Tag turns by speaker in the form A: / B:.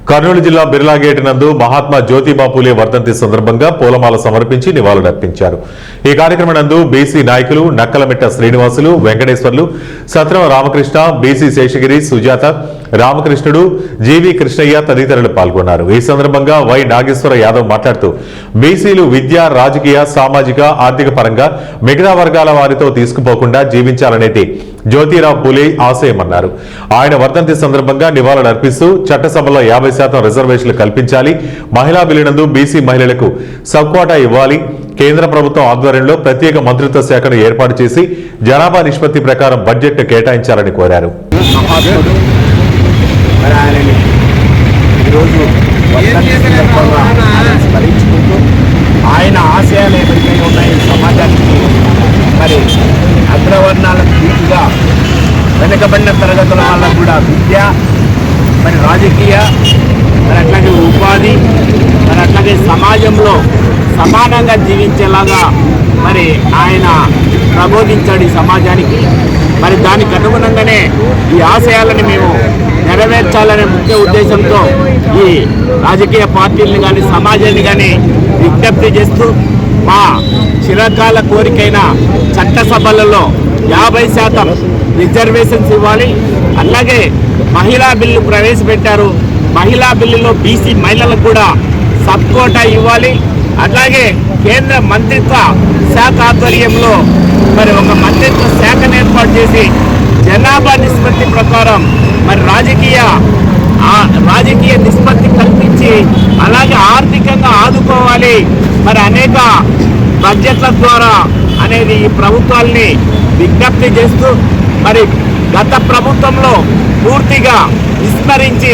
A: కర్నూలు జిల్లా బిర్లాగేట్ నందు మహాత్మా జ్యోతిబా పూలే వర్ధంతి సందర్భంగా పూలమాల సమర్పించి నివాళులర్పించారు। ఈ కార్యక్రమం నందు బీసీ నాయకులు నక్కలమిట్ట శ్రీనివాసులు, వెంకటేశ్వర్లు, సత్రం రామకృష్ణ, బీసీ శేషగిరి, సుజాత, రామకృష్ణుడు, జీవి కృష్ణయ్య తదితరులు పాల్గొన్నారు। ఈ సందర్భంగా వై నాగేశ్వర యాదవ్ మాట్లాడుతూ బీసీలు విద్య, రాజకీయ, సామాజిక, ఆర్థిక పరంగా మిగతా వర్గాల వారితో తీసుకుపోకుండా జీవించాలనేది జ్యోతిరావు పూలే ఆశయమన్నారు। ఆయన వర్ధంతి సందర్భంగా నివాళులర్పిస్తూ చట్టసభలో 50% రిజర్వేషన్లు కల్పించాలి, మహిళా బిల్లు నందు బీసీ మహిళలకు సబ్కోటా ఇవ్వాలి, కేంద్ర ప్రభుత్వం ఆధ్వర్యంలో ప్రత్యేక మంత్రిత్వ శాఖను ఏర్పాటు చేసి జనాభా నిష్పత్తి ప్రకారం బడ్జెట్ కేటాయించాలని కోరారు।
B: ఆయన ఆశయాలు ఏవైతే ఉన్నాయి సమాజానికి మరి అగ్రవర్ణాలకు వీటిగా వెనుకబడిన తరగతుల వాళ్ళకు కూడా విద్య, మరి రాజకీయ, మరి అట్లాగే ఉపాధి, మరి అట్లాగే సమాజంలో సమానంగా జీవించేలాగా మరి ఆయన ప్రబోధించాడు ఈ సమాజానికి। మరి దానికి అనుగుణంగానే ఈ ఆశయాలను మేము నెరవేర్చాలనే ముఖ్య ఉద్దేశంతో ఈ రాజకీయ పార్టీలను కానీ సమాజాన్ని కానీ విజ్ఞప్తి చేస్తూ మా చిరకాల కోరికైన చట్టసభలలో 50% రిజర్వేషన్స్ ఇవ్వాలి, అలాగే మహిళా బిల్లు ప్రవేశపెట్టారు, మహిళా బిల్లులో బీసీ మహిళలకు కూడా సబ్కోటా ఇవ్వాలి, అట్లాగే కేంద్ర మంత్రిత్వ శాఖ ఆధ్వర్యంలో మరి ఒక మంత్రిత్వ శాఖను ఏర్పాటు చేసి జనాభా నిష్పత్తి ప్రకారం మరి రాజకీయ నిష్పత్తి కల్పించి అలాగే ఆర్థికంగా ఆదుకోవాలి, మరి అనేక బడ్జెట్ల ద్వారా అనేది ఈ ప్రభుత్వాల్ని విజ్ఞప్తి చేస్తూ మరి గత ప్రభుత్వంలో పూర్తిగా విస్మరించి